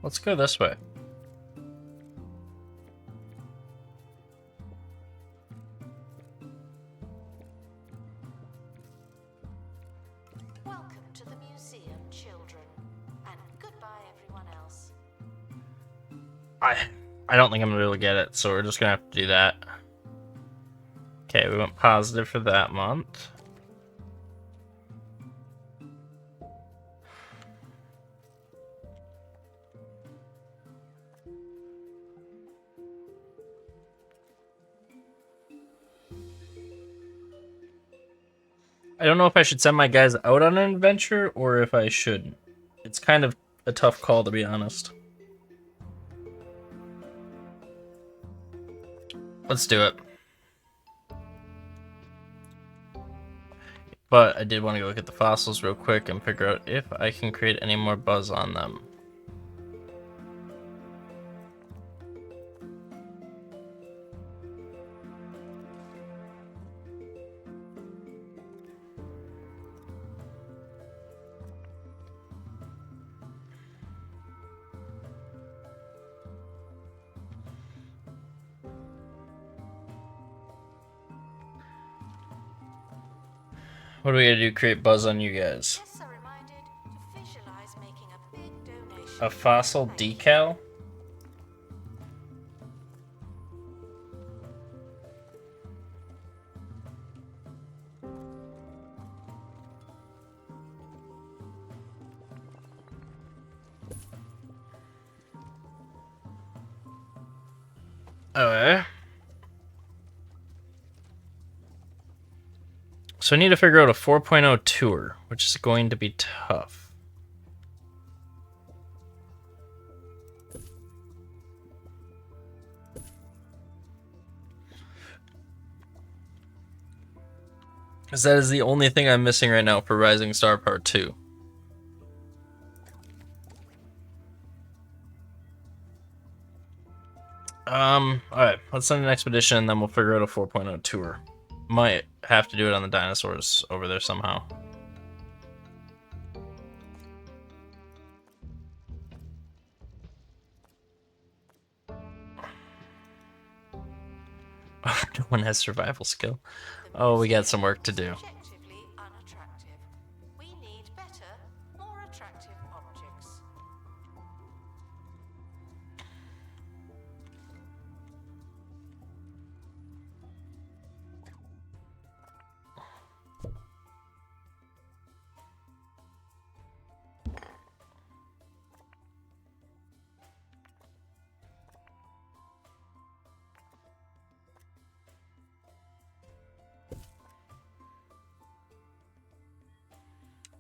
Let's go this way. Welcome to the museum, children. And goodbye, everyone else. I don't think I'm gonna be able to get it, so we're just gonna have to do that. Okay, we went positive for that month. I don't know if I should send my guys out on an adventure or if I shouldn't. It's kind of a tough call, to be honest. Let's do it. But I did want to go look at the fossils real quick and figure out if I can create any more buzz on them. What do we gotta do to create buzz on you guys? Guests are reminded to visualize making a big donation. A fossil decal? Okay. So I need to figure out a 4.0 tour, which is going to be tough. Because that is the only thing I'm missing right now for Rising Star Part 2. Alright, let's send an expedition and then we'll figure out a 4.0 tour. Might have to do it on the dinosaurs over there somehow. No one has survival skill. Oh, we got some work to do. Objectively unattractive. We need better, more attractive objects.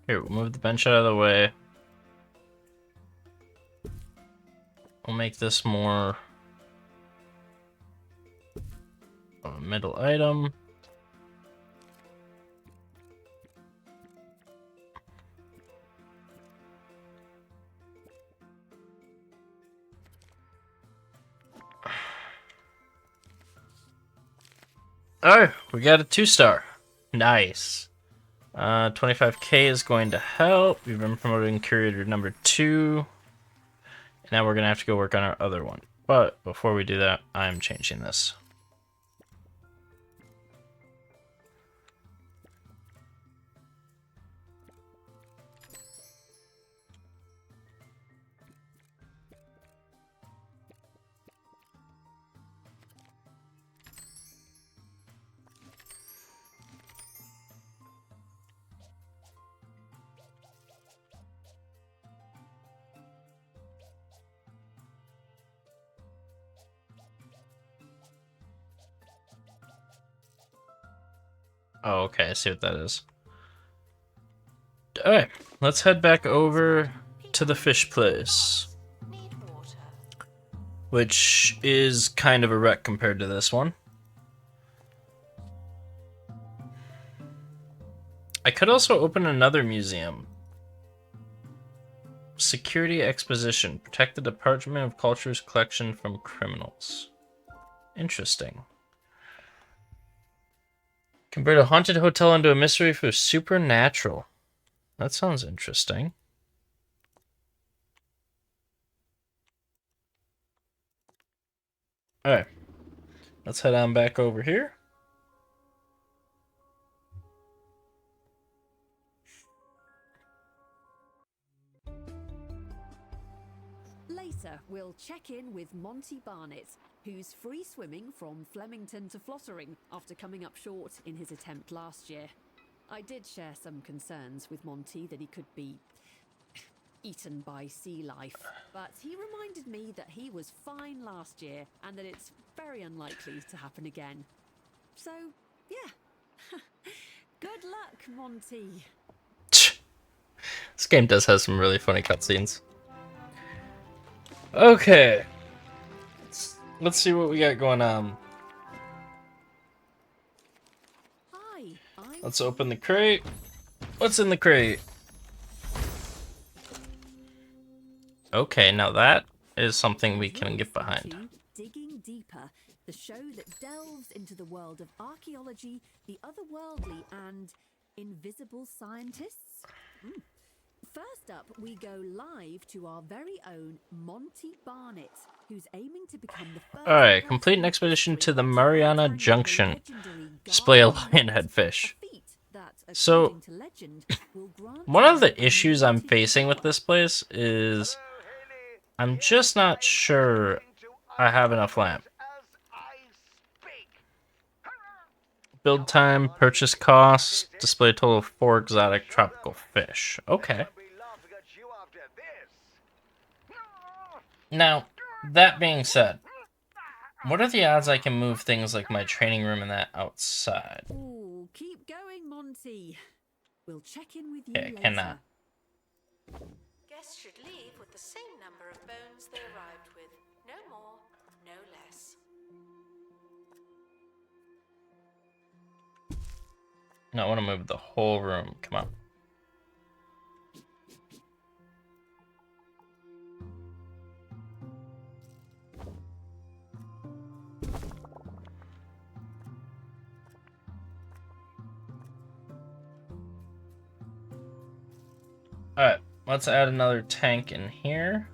Here, we'll move the bench out of the way. We'll make this more of a middle item. Oh, we got a 2-star. Nice. 25k is going to help. We've been promoting curator number 2. And now we're going to have to go work on our other one. But before we do that, I'm changing this. Oh, okay, I see what that is. Alright, let's head back over to the fish place, Need water. which is kind of a wreck compared to this one. I could also open another museum. Security Exposition. Protect the Department of Culture's collection from criminals. Interesting. Convert a haunted hotel into a mystery for supernatural. That sounds interesting. Alright, let's head on back over here. Later, we'll check in with Monty Barnett, who's free swimming from Flemington to Flottering after coming up short in his attempt last year. I did share some concerns with Monty that he could be eaten by sea life, but he reminded me that he was fine last year and that it's very unlikely to happen again. So, yeah. Good luck, Monty. This game does have some really funny cutscenes. Okay. Let's see what we got going on. Hi, Let's open the crate. What's in the crate? Okay, now that is something we can get behind. Digging Deeper, the show that delves into the world of archaeology, the otherworldly, and invisible scientists. First up, we go live to our very own Monty Barnett, who's aiming to become the first. Alright, complete an expedition to the Mariana Junction. Display a lionhead fish. So, one of the issues I'm facing with this place is I'm just not sure I have enough lamp. Build time, purchase costs, display a total of 4 exotic tropical fish. Okay. Now, that being said, what are the odds I can move things like my training room and that outside? Ooh, keep going, Monty. We'll check in with you Okay, later. I cannot. Guests should leave with the same number of bones they arrived with. No more, no less. No, I want to move the whole room. Come on. Alright, let's add another tank in here.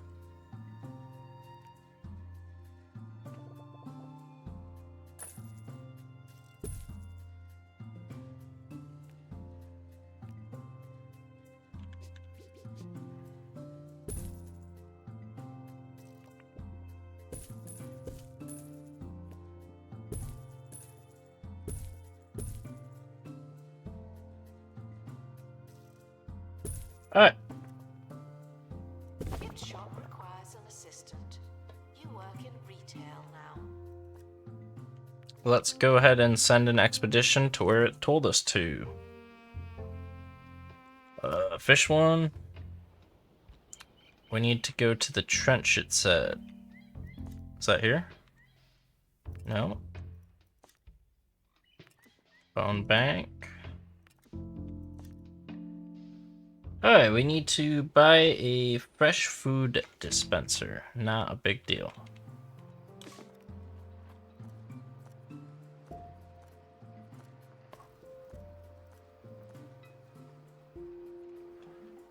Alright. Gift shop requires an assistant. You work in retail now. Let's go ahead and send an expedition to where it told us to. Fish one. We need to go to the trench, it said. Is that here? No. Bone bank. Alright, we need to buy a fresh food dispenser. Not a big deal.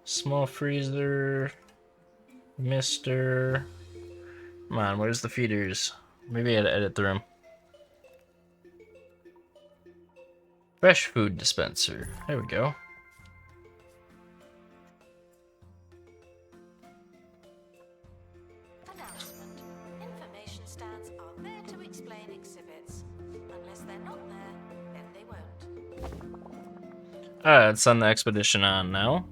Small freezer. Mister. Come on, where's the feeders? Maybe I had to edit the room. Fresh food dispenser. There we go. Announcement. Information stands are there to explain exhibits. Unless they're not there, then they won't. Alright, let's send the expedition on now.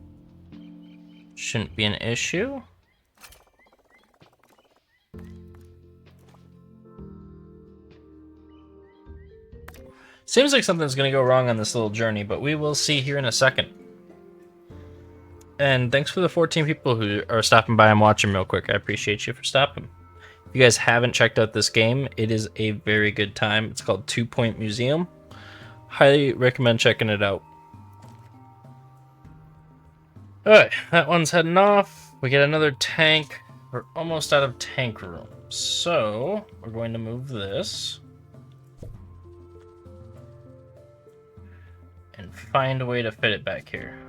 Shouldn't be an issue. Seems like something's gonna go wrong on this little journey, but we will see here in a second. And thanks for the 14 people who are stopping by and watching real quick. I appreciate you for stopping. If you guys haven't checked out this game, it is a very good time. It's called 2 Point Museum. Highly recommend checking it out. Alright, that one's heading off. We get another tank. We're almost out of tank room. So, we're going to move this. And find a way to fit it back here.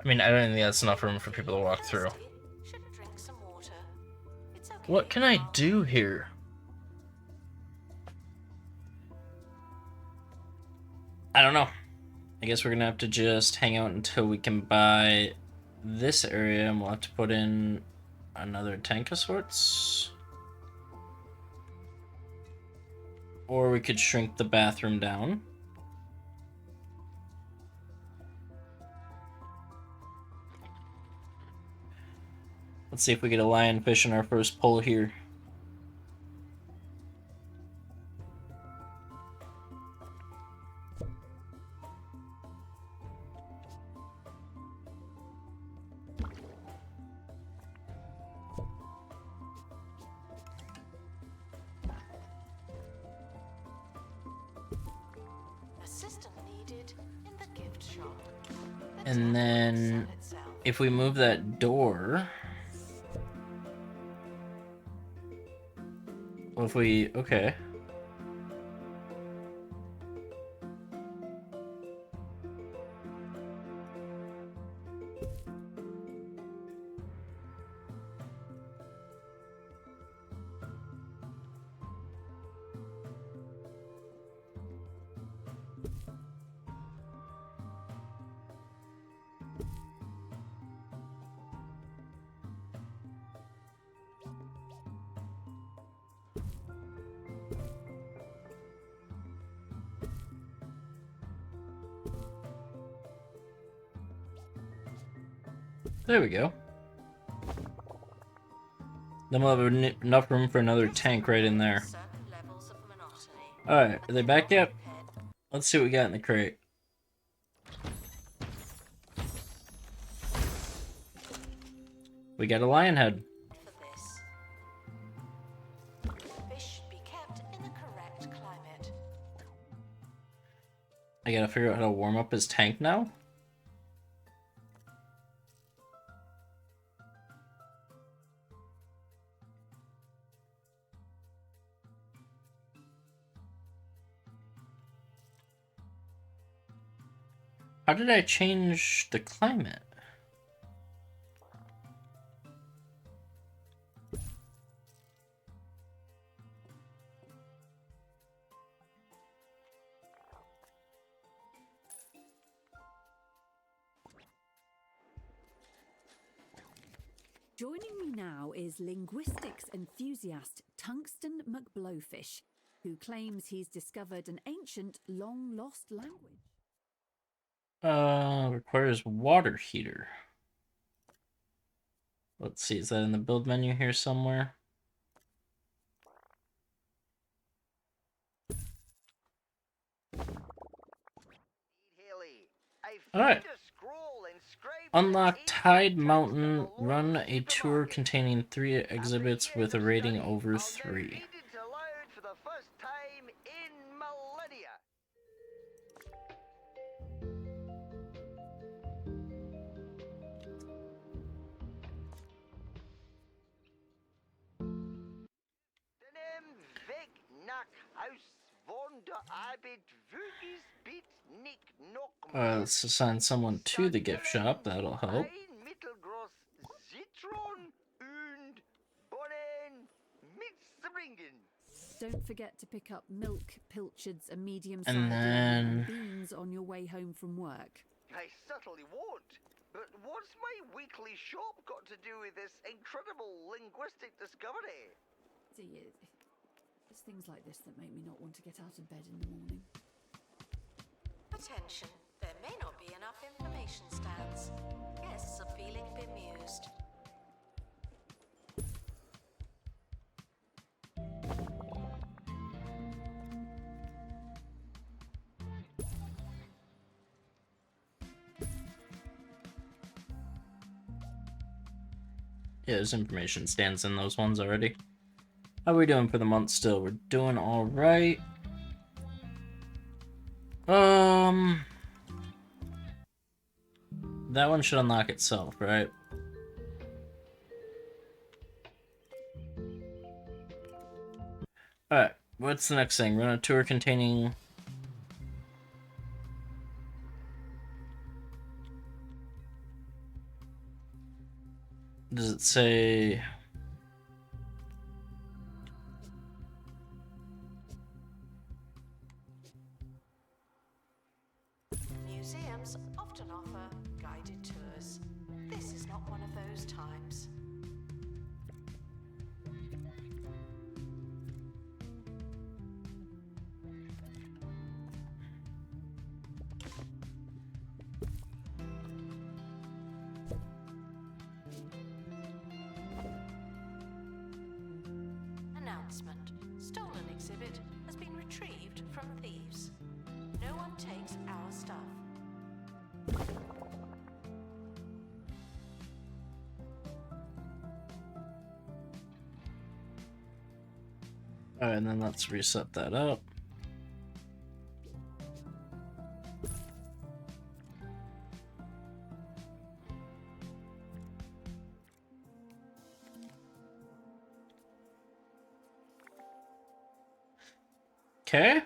I mean, I don't think that's enough room for people to walk through. Should drink some water. It's okay. What can I do here? I don't know. I guess we're gonna have to just hang out until we can buy this area, and we'll have to put in another tank of sorts. Or we could shrink the bathroom down. Let's see if we get a lionfish in our first pull here. Assistant needed in the gift shop. The And tablet then will sell itself. if we move that door... Well, if we... Okay. There we go. Then we'll have enough room for another tank right in there. Certain levels of monotony. Alright, are they back yet? Let's see what we got in the crate. We got a lion head. For this. Fish should be kept in the correct climate. I gotta figure out how to warm up his tank now. How did I change the climate? Joining me now is linguistics enthusiast Tungsten McBlowfish, who claims he's discovered an ancient, long-lost language. Requires water heater. Let's see, is that in the build menu here somewhere? Alright. Unlock Tide Mountain. Run a tour containing 3 exhibits with a rating over 3. Let's assign someone to the gift shop. That'll help. Don't forget to pick up milk, pilchards, a medium And salad then- and beans on your way home from work. I certainly won't. But what's my weekly shop got to do with this incredible linguistic discovery? See, it's things like this that make me not want to get out of bed in the morning. Attention, there may not be enough information stands. Guests are feeling bemused. Yeah, there's information stands in those ones already. How are we doing for the month still? We're doing alright. That one should unlock itself, right? Alright, what's the next thing? Run a tour containing... Does it say? Museums often offer guided tours. This is not one of those times. Announcement. Stolen exhibit has been retrieved from thieves. No one takes our stuff. Alright, and then let's reset that up. Okay.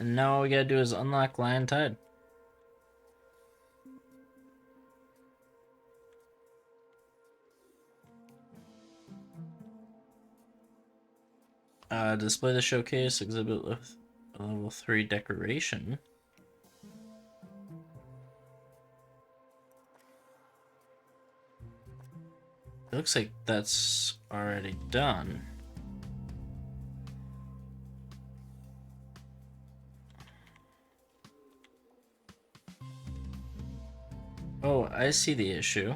And now all we gotta do is unlock Lion Tide. Display the showcase exhibit with a level 3 decoration. It looks like that's already done. Oh, I see the issue.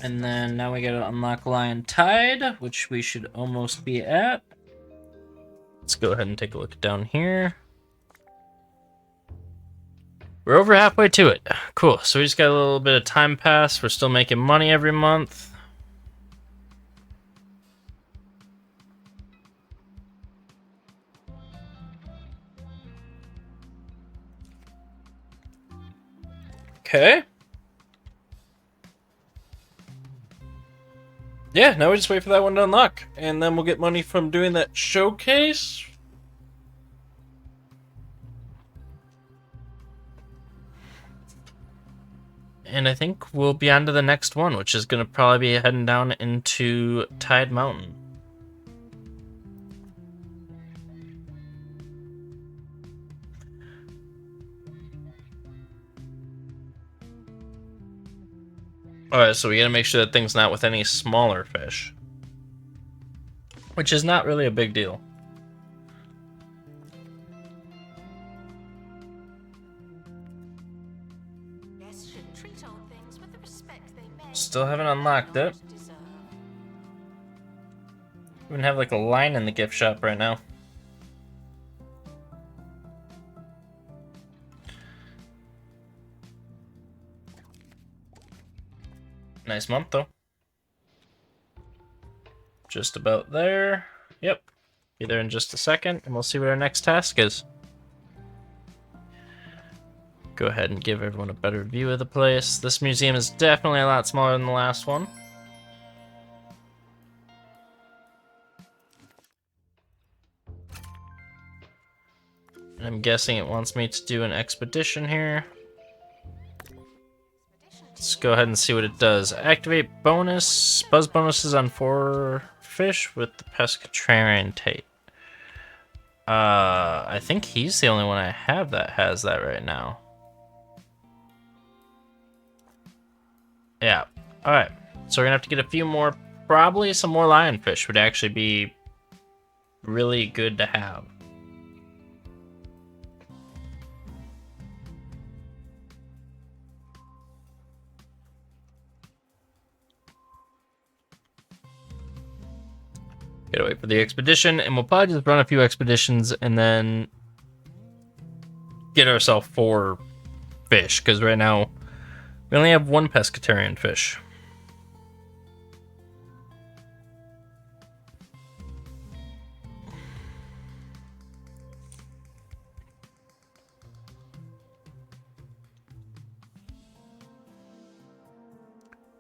And then now we gotta unlock Lion Tide, which we should almost be at. Let's go ahead and take a look down here. We're over halfway to it. Cool. So we just got a little bit of time pass. We're still making money every month. Okay. Yeah, now we just wait for that one to unlock. And then we'll get money from doing that showcase. And I think we'll be on to the next one, which is going to probably be heading down into Tide Mountain. Alright, so we gotta make sure that thing's not with any smaller fish. Which is not really a big deal. Guests should treat old things with the respect they may. Still haven't unlocked it. Deserve. We even have like a line in the gift shop right now. Nice month though. Just about there. Yep. Be there in just a second, and we'll see what our next task is. Go ahead and give everyone a better view of the place. This museum is definitely a lot smaller than the last one. And I'm guessing it wants me to do an expedition here. Let's go ahead and see what it does. Activate bonus. Buzz bonuses on 4 fish with the pescatarian trait. I think he's the only one I have that has that right now. Yeah. Alright. So we're gonna have to get a few more. Probably some more lionfish would actually be really good to have. Gotta wait for the expedition, and we'll probably just run a few expeditions and then get ourselves 4 fish, because right now we only have 1 pescatarian fish.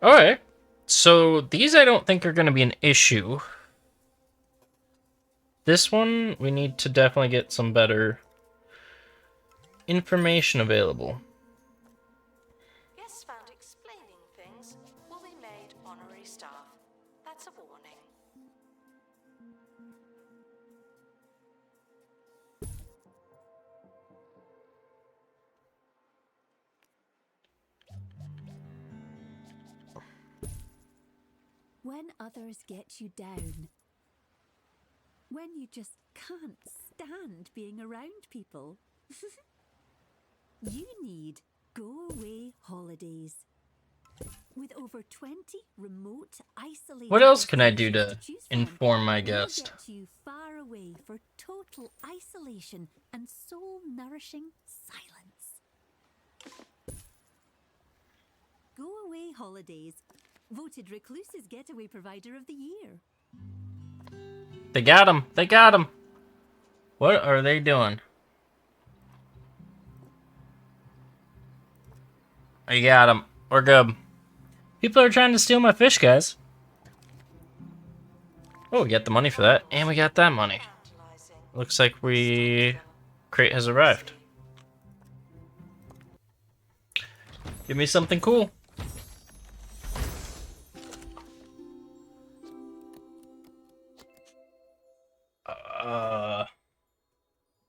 Alright. So these I don't think are going to be an issue. This one, we need to definitely get some better information available. Guests found explaining things will be made honorary staff. That's a warning. When others get you down. When you just can't stand being around people. You need go away holidays. With over 20 remote, isolated What else can I do destinations to choose from, inform my we'll guest? get you far away for total isolation and soul-nourishing silence. Go Away Holidays, voted Recluse's Getaway Provider of the Year. They got him. They got him. What are they doing? I got him. We're good. People are trying to steal my fish, guys. Oh, we got the money for that, and we got that money. Looks like crate has arrived. Give me something cool.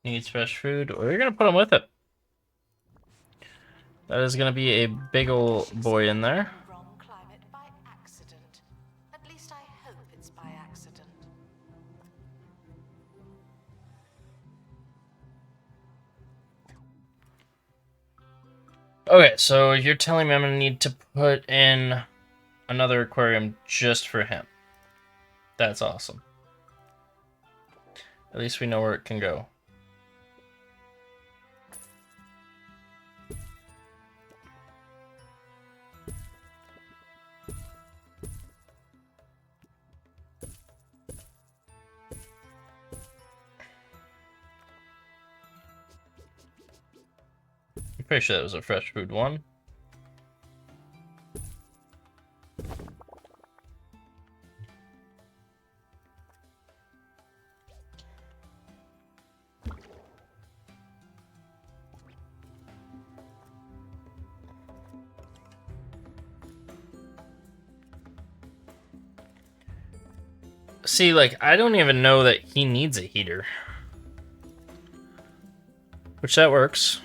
Needs fresh food. We're gonna put him with it. That is gonna be a big ol' boy in there. Wrong climate by accident. At least I hope it's by accident. Okay, so you're telling me I'm gonna need to put in another aquarium just for him. That's awesome. At least we know where it can go. I'm pretty sure that was a fresh food one. See, like, I don't even know that he needs a heater. Which that works.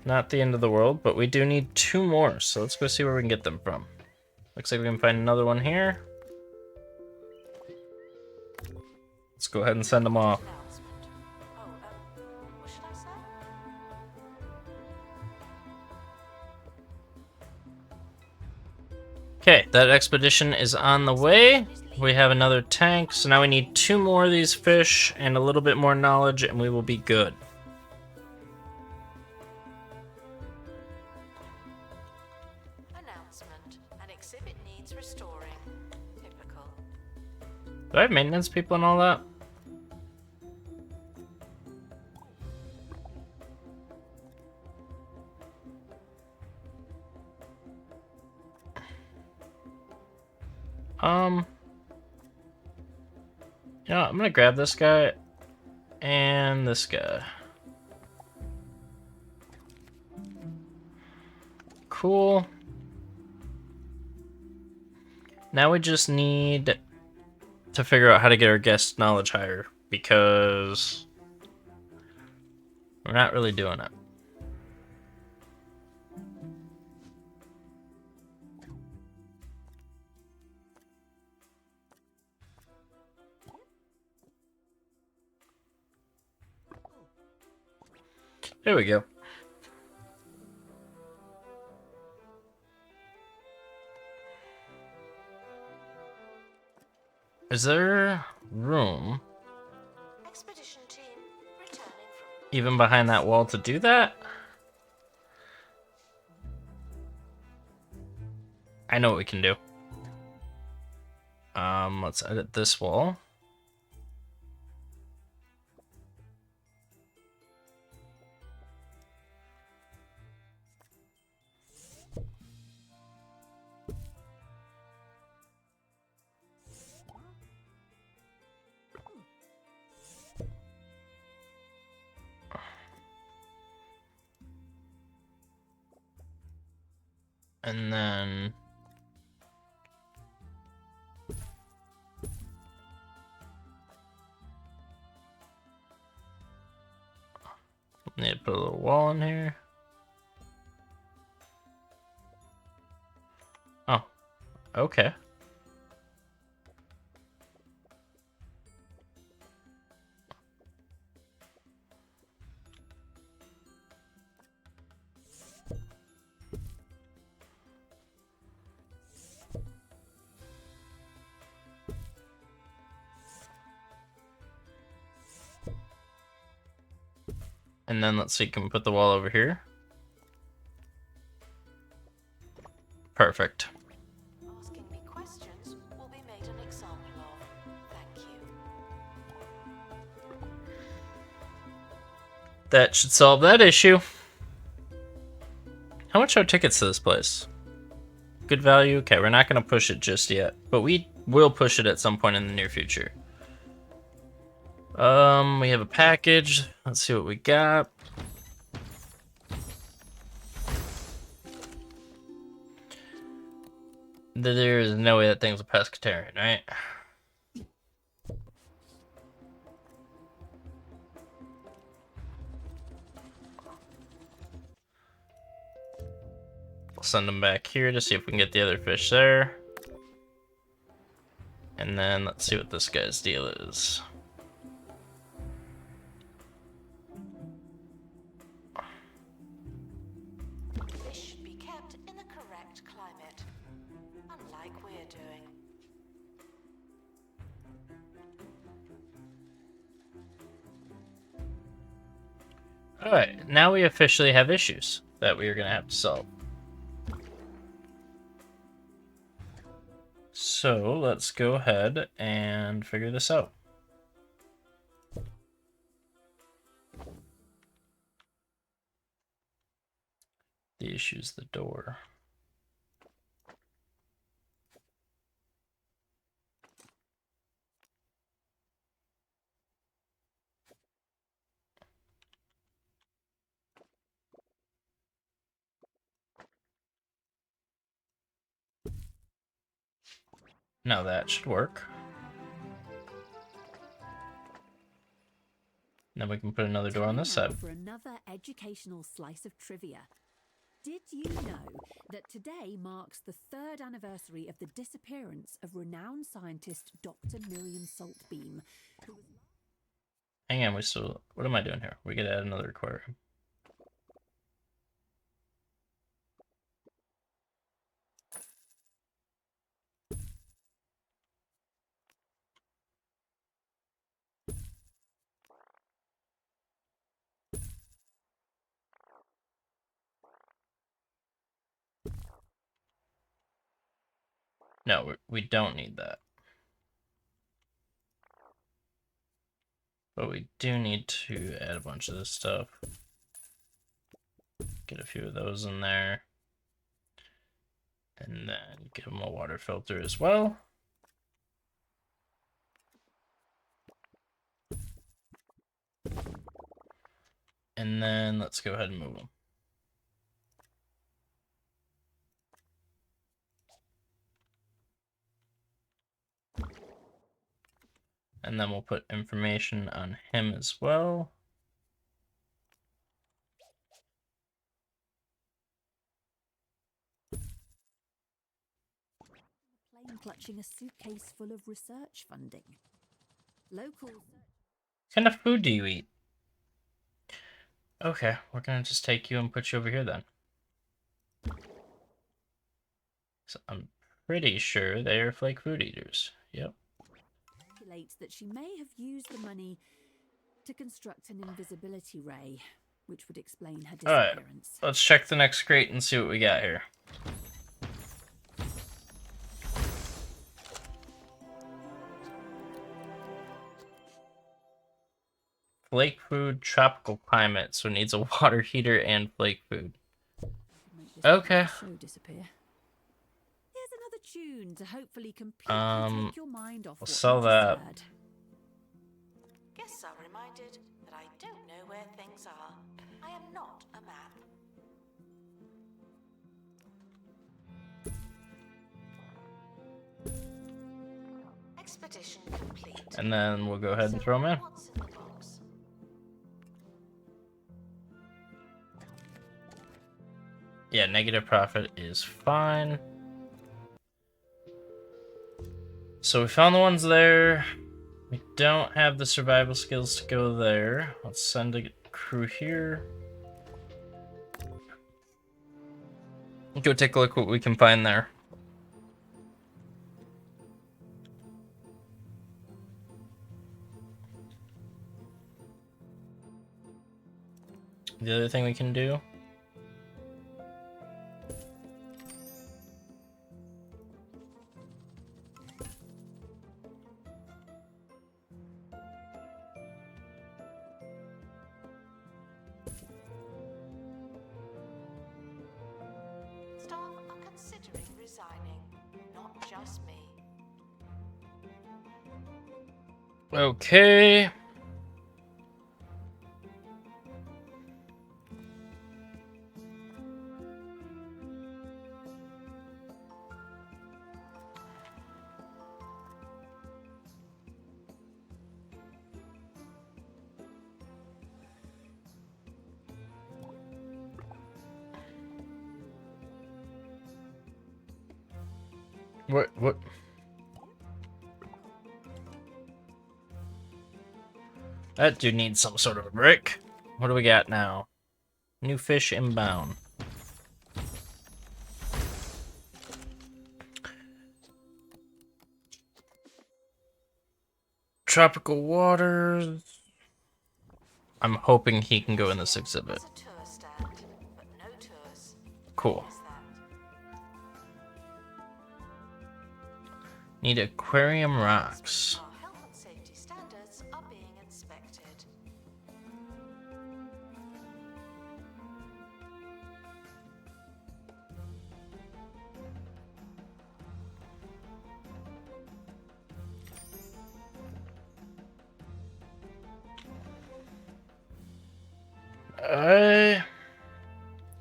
Not the end of the world, but we do need 2 more, so let's go see where we can get them from. Looks like we can find another one here. Let's go ahead and send them off. Announcement. What should I say? Okay, that expedition is on the way. We have another tank, so now we need 2 more of these fish and a little bit more knowledge, and we will be good. Announcement. An exhibit needs restoring. Typical. Do I have maintenance people and all that? Yeah, I'm gonna grab this guy and this guy. Cool. Now we just need to figure out how to get our guest knowledge higher, because we're not really doing it. There we go. Is there room Expedition team returning from. even behind that wall to do that? I know what we can do. Let's edit this wall. And then need to put a little wall in here. Oh, okay. And then let's see, can we put the wall over here? Perfect. Asking me questions will be made an example of. Thank you. That should solve that issue. How much are tickets to this place? Good value? Okay, we're not going to push it just yet, but we will push it at some point in the near future. We have a package. Let's see what we got. There is no way that thing's a pescatarian, right? We'll send them back here to see if we can get the other fish there. And then let's see what this guy's deal is. Fish should be kept in the correct climate, unlike we're doing. Alright, now we officially have issues that we are going to have to solve. So let's go ahead and figure this out. The issue's the door. Now that should work. Then we can put another door on this Time now side. for another educational slice of trivia. Did you know that today marks the 3rd anniversary of the disappearance of renowned scientist Dr. Miriam Saltbeam, who was... Hang on, we still... What am I doing here? We gotta add another aquarium. No, we don't need that. But we do need to add a bunch of this stuff. Get a few of those in there. And then give them a water filter as well. And then let's go ahead and move them. And then we'll put information on him as well. plane clutching a suitcase full of research funding. Local... What kind of food do you eat? Okay, we're gonna just take you and put you over here then. So I'm pretty sure they are flake food eaters. Yep. Speculates that she may have used the money to construct an invisibility ray, which would explain her All right, disappearance. let's check the next crate and see what we got here. Flake food, tropical climate, so it needs a water heater and flake food. Make this Okay. show disappear. Here's another tune to hopefully completely take your mind off we'll what sell you just that. heard. Guests are reminded that I don't know where things are. I am not a map. Expedition complete. And then we'll go ahead and throw them in. What's in the box? Yeah, negative profit is fine. So we found the ones there. We don't have the survival skills to go there. Let's send a crew here. Go take a look what we can find there. The other thing we can do. Staff are considering resigning. Not just me. Okay. What? That dude needs some sort of a brick. What do we got now? New fish inbound. Tropical waters. I'm hoping he can go in this exhibit. There's a tour stand, but no tours. Cool. What's that? Need aquarium rocks. Our health and safety standards are being inspected.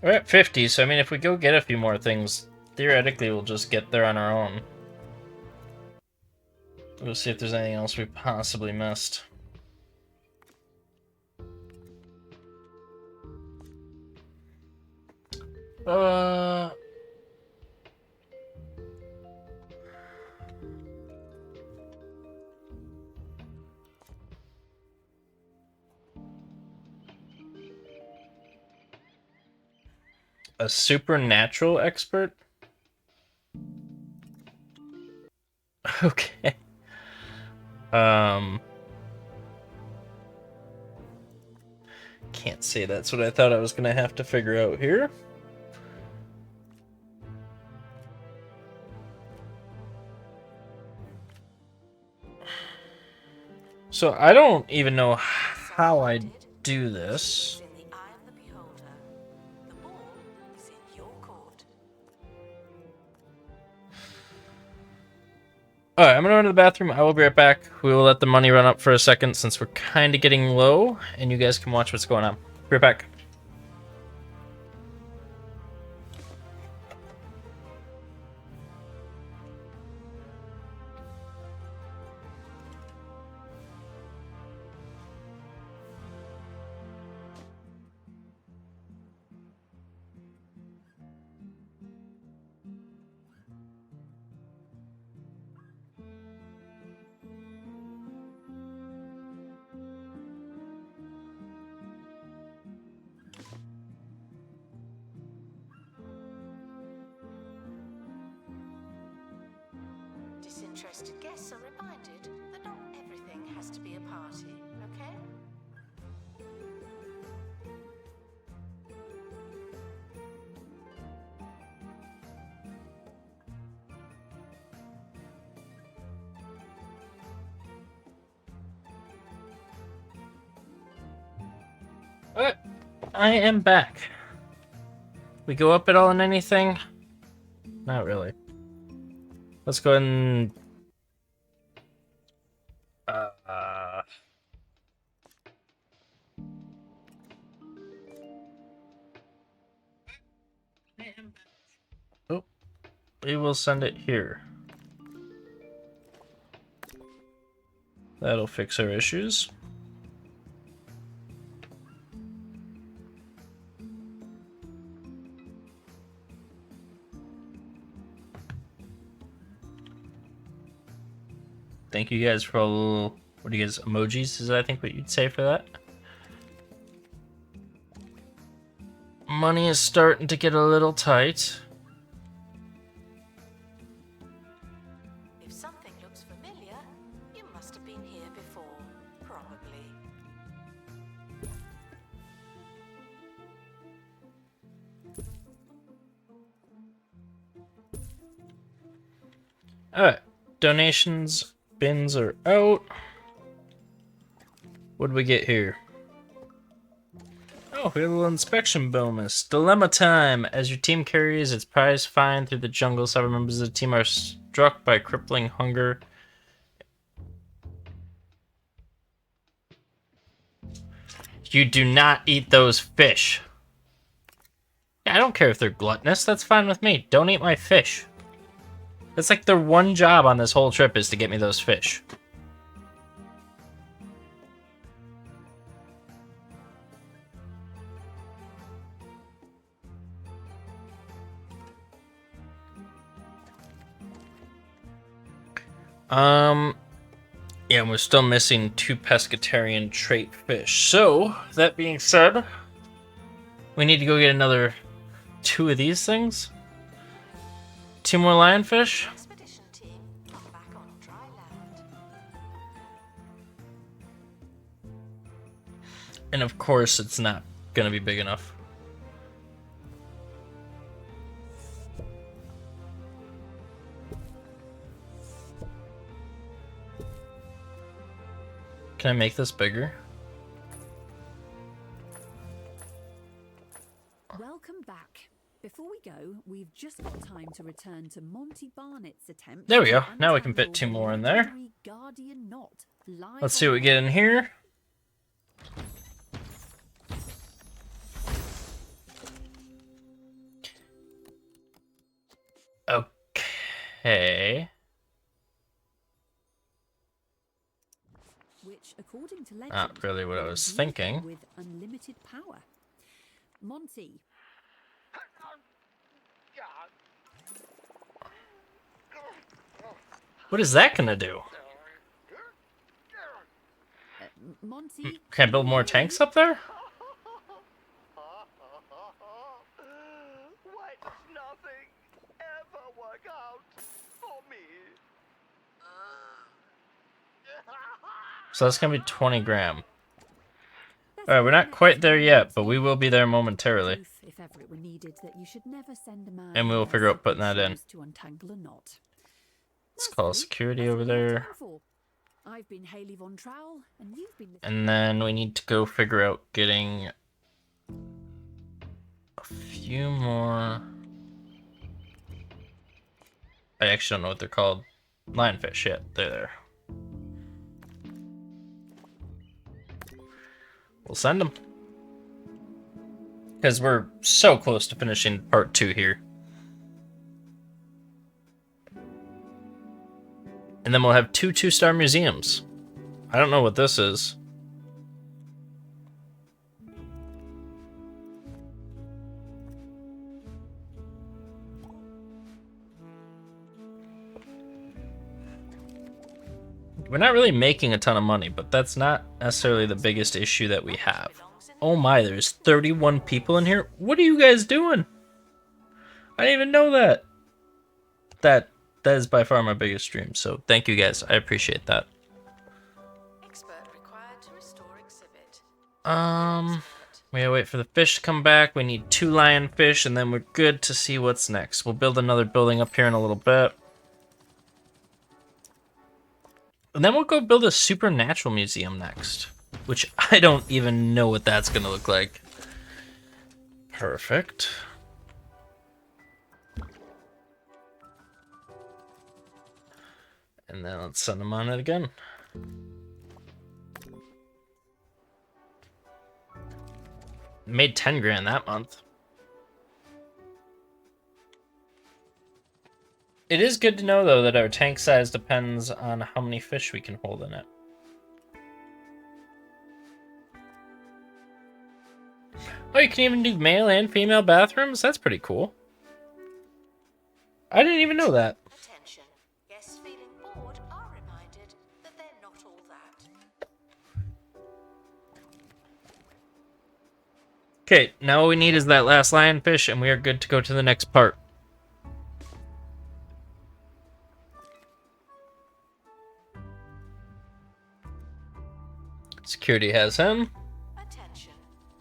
We're at 50, so I mean, if we go get a few more things, theoretically we'll just get there on our own. We'll see if there's anything else we possibly missed. A supernatural expert? Okay. Can't say that's what I thought I was gonna have to figure out here. So I don't even know how I do this. It's in the eye of the beholder. The ball is in your court. Alright, I'm gonna run to the bathroom. I will be right back. We will let the money run up for a second since we're kind of getting low, and you guys can watch what's going on. Be right back. Disinterested guests are reminded that not everything has to be a party, okay? Alright, I am back. We go up at all in anything? Not really. Let's go ahead and... Oh, we will send it here. That'll fix our issues. Thank you guys for all, what do you guys, emojis is I think what you'd say for that. Money is starting to get a little tight. If something looks familiar, you must have been here before. Probably. Alright, donations bins are out. What did we get here? Oh, we have a little inspection bonus. Dilemma time. As your team carries its prize find through the jungle, 7 members of the team are struck by crippling hunger. You do not eat those fish. I don't care if they're gluttonous. That's fine with me. Don't eat my fish. That's like their one job on this whole trip is to get me those fish. Yeah, we're still missing 2 pescatarian trait fish. So, that being said, we need to go get another 2 of these things. 2 more lionfish. Expedition team, I'm back on dry land. And of course, it's not gonna be big enough. Can I make this bigger? Welcome back. Before we go, we've just got time to return to Monty Barnett's attempt. There we to go. Now we can fit untangle 2 the more in there. legendary Guardian knot live Let's see what we on get in here. Okay. which, according to legend, Not really what I was imbues thinking. them with unlimited power. Monty, What is that gonna do? Monty, Can I build more tanks up there? Why does nothing ever work out for me? So that's gonna be 20 gram. Alright, we're not quite there yet, but we will be there momentarily. proof, if ever it were needed, that you should never send a man And we will who figure wears out putting that in. shoes to untangle a knot. Let's call Mostly, security that's over what we have there. time for. I've been Haley Von Trowell, and you've been. And then we need to go figure out getting a few more. I actually don't know what they're called. Lionfish, yeah, they're there. We'll send them. Because we're so close to finishing part 2 here. And then we'll have 2 2-star museums. I don't know what this is. We're not really making a ton of money, but that's not necessarily the biggest issue that we have. Oh my, there's 31 people in here? What are you guys doing? I didn't even know that. That is by far my biggest dream, so thank you guys. I appreciate that. Expert required to restore exhibit. We gotta wait for the fish to come back. We need 2 lionfish, and then we're good to see what's next. We'll build another building up here in a little bit. And then we'll go build a supernatural museum next, which I don't even know what that's gonna look like. Perfect. And then let's send them on it again. Made 10 grand that month. It is good to know, though, that our tank size depends on how many fish we can hold in it. Oh, you can even do male and female bathrooms? That's pretty cool. I didn't even know that. Attention. Guests feeling bored are reminded that they're not all that. Okay, now all we need is that last lionfish, and we are good to go to the next part. Security has him. Attention.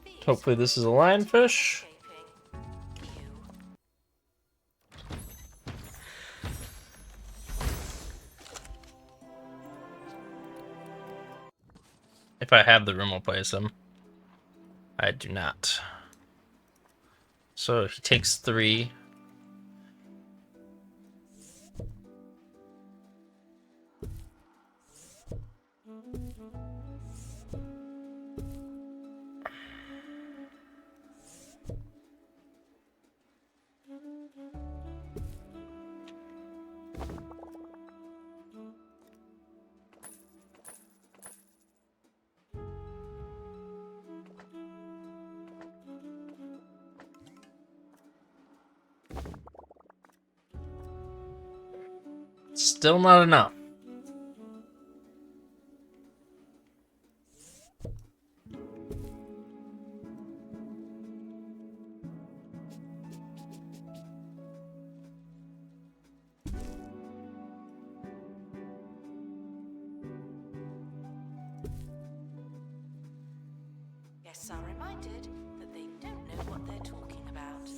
These Hopefully this is a lionfish. escaping you. If I have the room, I'll place him. I do not. So he takes 3. Still not enough. Guests are reminded that they don't know what they're talking about.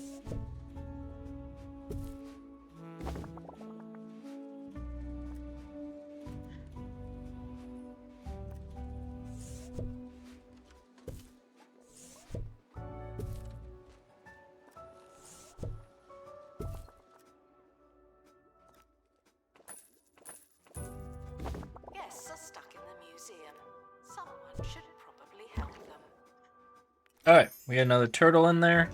Guests are stuck in the museum. Someone should probably help them. Alright, we got another turtle in there.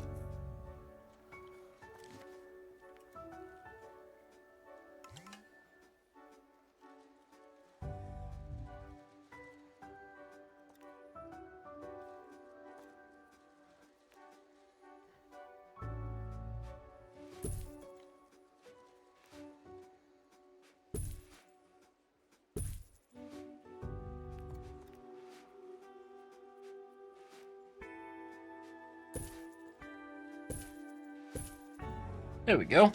There we go.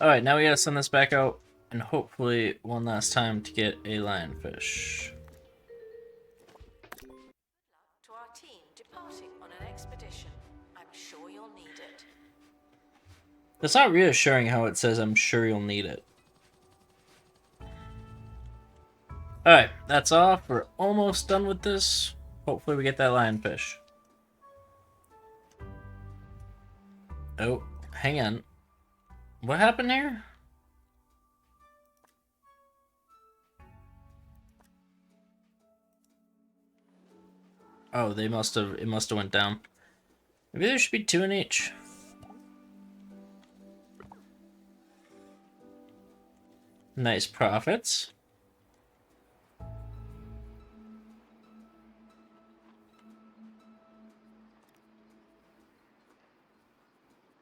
Alright, now we gotta send this back out, and hopefully one last time to get a lionfish. To our team departing on an expedition. I'm sure you'll need it. That's not reassuring how it says I'm sure you'll need it. Alright, that's off. We're almost done with this. Hopefully we get that lionfish. Oh, hang on. What happened here? Oh, it must have went down. Maybe there should be 2 in each. Nice profits.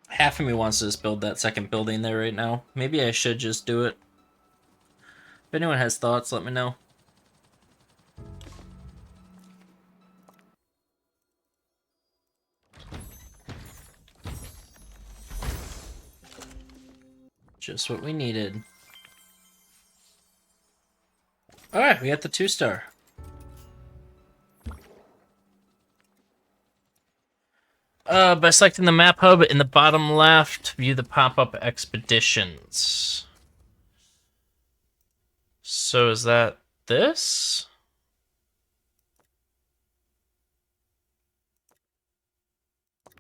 Half of me wants to just build that second building there right now. Maybe I should just do it. If anyone has thoughts, let me know. Just what we needed. Alright, we got the 2-star. By selecting the map hub in the bottom left, view the pop-up expeditions. So is that this?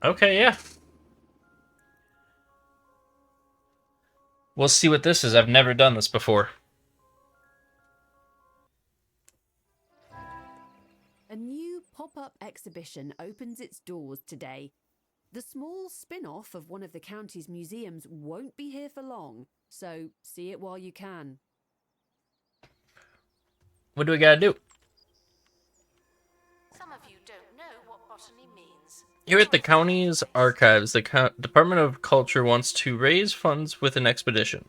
Okay, yeah. We'll see what this is. I've never done this before. A new pop-up exhibition opens its doors today. The small spin-off of one of the county's museums won't be here for long, so see it while you can. What do we gotta do? Some of you don't know what botany means. Here at the county's archives, the Department of Culture wants to raise funds with an expedition.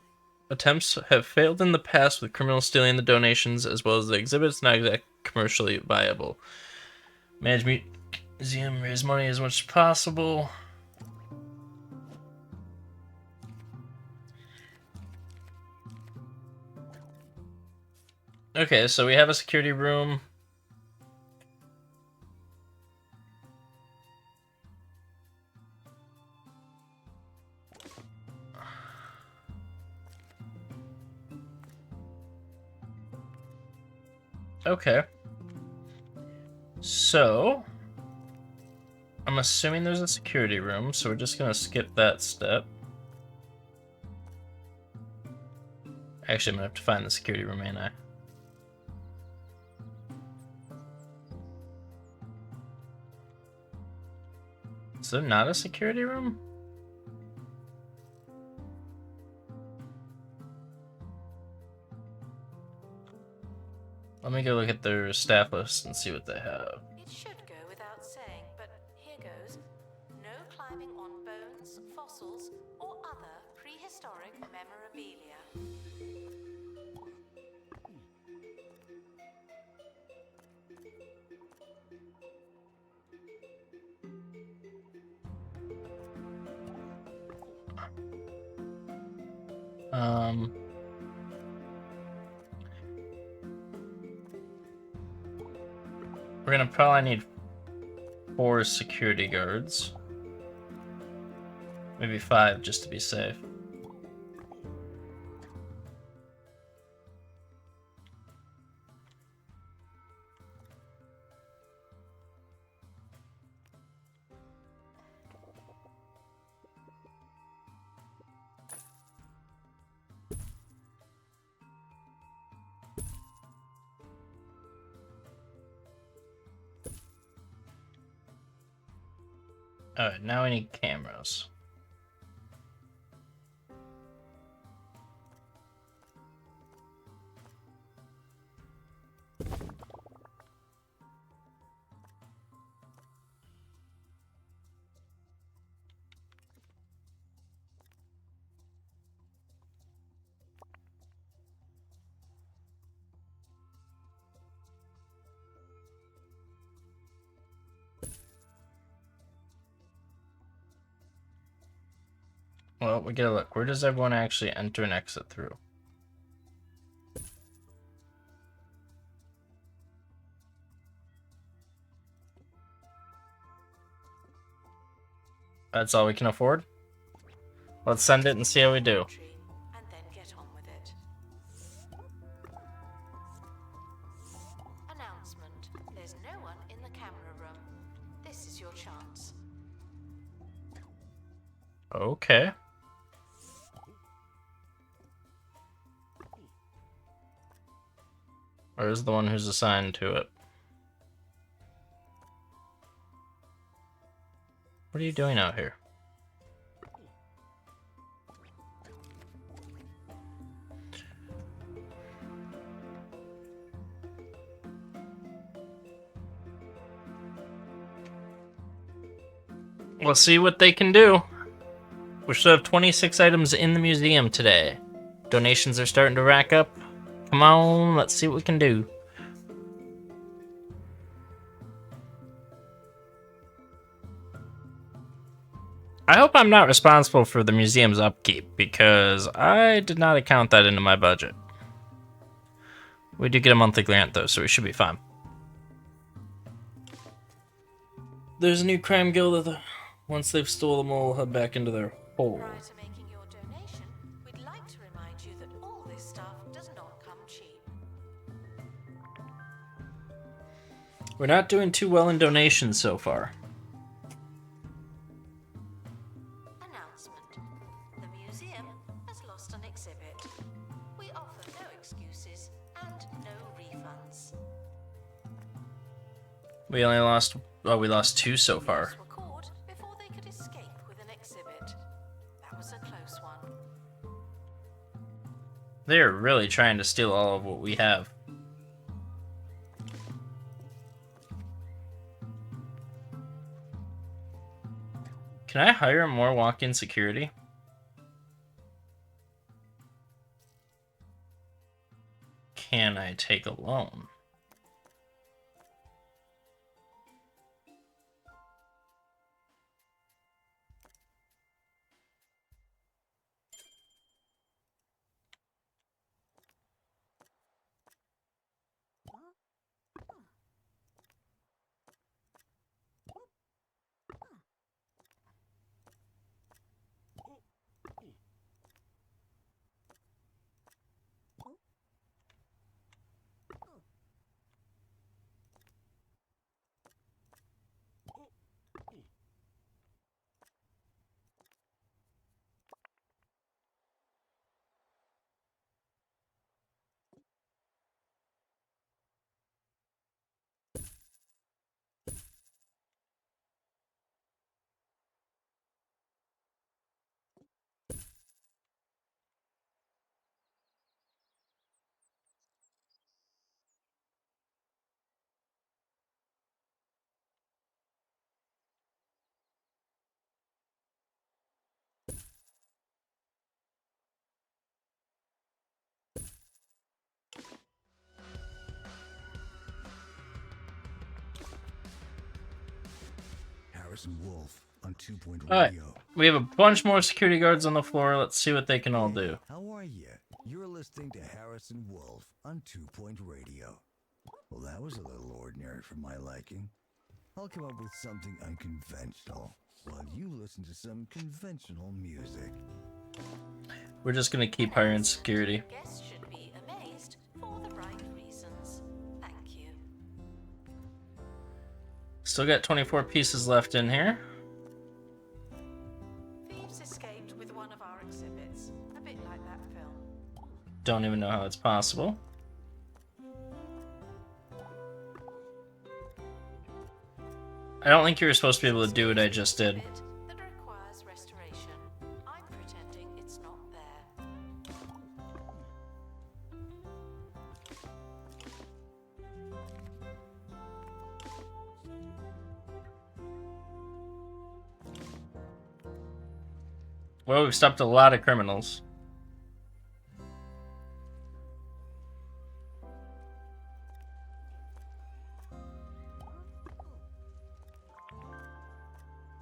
Attempts have failed in the past with criminals stealing the donations as well as the exhibits not exactly commercially viable. Manage museum, raise money as much as possible. Okay, so we have a security room. Okay. So, I'm assuming there's a security room, so we're just gonna skip that step. Actually, I'm gonna have to find the security room, ain't I? Is there not a security room? Let me go look at their staff list and see what they have. It should go without saying, but here goes. No climbing on bones, fossils, or other prehistoric memorabilia. We're gonna probably need 4 security guards. Maybe 5 just to be safe. Alright, now we need cameras. Well, we gotta look. Where does everyone actually enter and exit through? That's all we can afford? Let's send it and see how we do. And then get on with it. Announcement. There's no one in the camera room. This is your chance. Okay. Where's the one who's assigned to it? What are you doing out here? We'll see what they can do. We should have 26 items in the museum today. Donations are starting to rack up. Come on, let's see what we can do. I hope I'm not responsible for the museum's upkeep, because I did not account that into my budget. We do get a monthly grant, though, so we should be fine. There's a new crime guild. Once they've stolen them all, we'll head back into their hole. Prior to making your donation, we'd like to remind you that all this stuff does not come cheap. We're not doing too well in donations so far. Announcement. The museum has lost an exhibit. We offer no excuses and no refunds. We only lost, well, we lost 2 so far. Police were caught before they could escape with an exhibit. That was a close one. They're really trying to steal all of what we have. Can I hire more walk-in security? Can I take a loan? Harrison Wolf on 2-Point Alright, Radio. we have a bunch more security guards on the floor. Let's see what they can all do. How are you? You're listening to Harrison Wolf on 2-Point Radio. Well, that was a little ordinary for my liking. I'll come up with something unconventional while you listen to some conventional music. We're just gonna keep hiring security. Guests should be amazed for the right reasons. Thank you. Still got 24 pieces left in here. Thieves escaped with one of our exhibits, a bit like that film. Don't even know how it's possible. I don't think you were supposed to be able to do what I just did. That requires restoration. I'm pretending it's not there. Well, we've stopped a lot of criminals.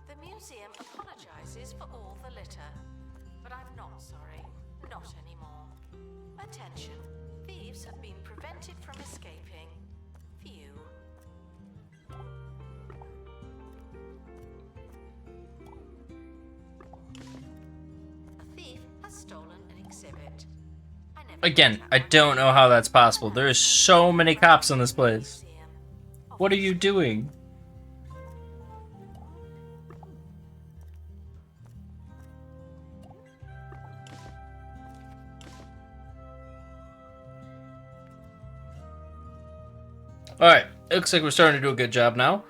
The museum apologizes for all the litter, but I'm not sorry. Not anymore. Attention. Thieves have been prevented from escaping. Phew. A thief has stolen an exhibit. Again, I don't know how that's possible. There's so many cops in this place. What are you doing? Alright, it looks like we're starting to do a good job now.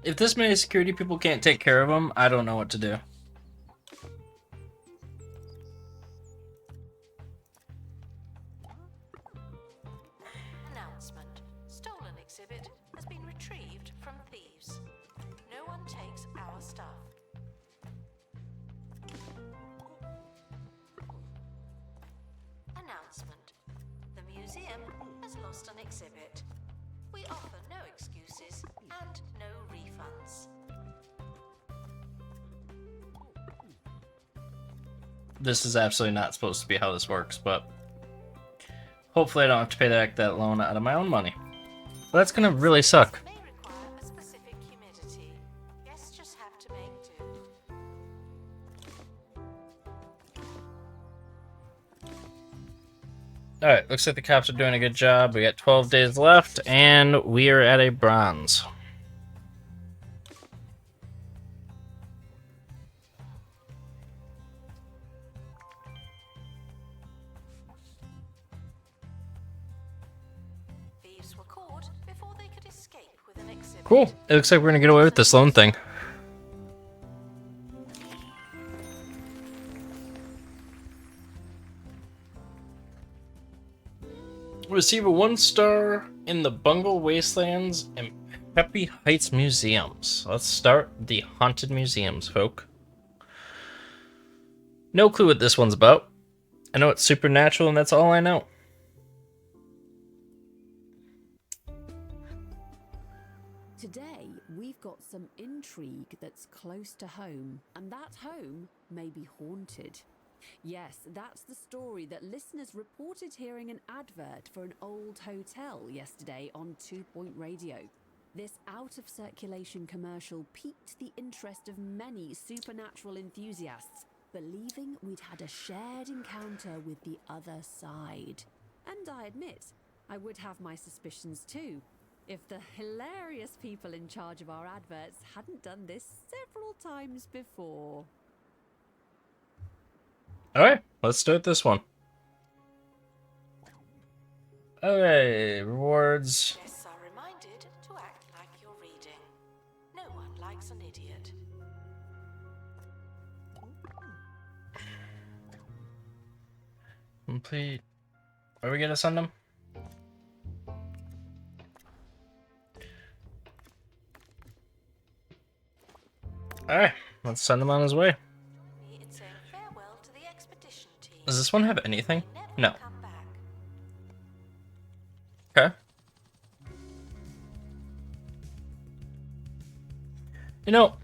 If this many security people can't take care of them, I don't know what to do. Announcement. Stolen exhibit has been retrieved from thieves. No one takes our stuff. Announcement. The museum has lost an exhibit. We offer no excuses and no refunds. This is absolutely not supposed to be how this works, but hopefully I don't have to pay back that loan out of my own money. Well, that's gonna really suck. May require a specific humidity. Guests just have to make do. Alright, looks like the cops are doing a good job. We got 12 days left, and we are at a bronze. Thieves were caught before they could escape with an exhibit. Cool. It looks like we're gonna get away with this loan thing. Receive a 1-star in the Bungle Wastelands and Peppy Heights Museums. Let's start the Haunted Museums, folk. No clue what this one's about. I know it's supernatural, and that's all I know. Today, we've got some intrigue that's close to home, and that home may be haunted. Yes, that's the story that listeners reported hearing an advert for an old hotel yesterday on 2 Point Radio. This out-of-circulation commercial piqued the interest of many supernatural enthusiasts, believing we'd had a shared encounter with the other side. And I admit, I would have my suspicions too, if the hilarious people in charge of our adverts hadn't done this several times before. Alright, let's start this one. Okay, rewards. Guests are reminded to act like you're reading. No one likes an idiot. Complete. Are we gonna send them? Alright, let's send him on his way. It's saying farewell to the expedition team. Does this one have anything? They never No. come back. Okay. You know,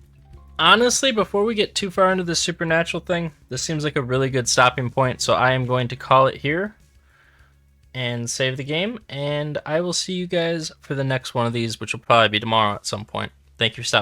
honestly, before we get too far into the supernatural thing, this seems like a really good stopping point, so I am going to call it here and save the game, and I will see you guys for the next one of these, which will probably be tomorrow at some point. Thank you for stopping.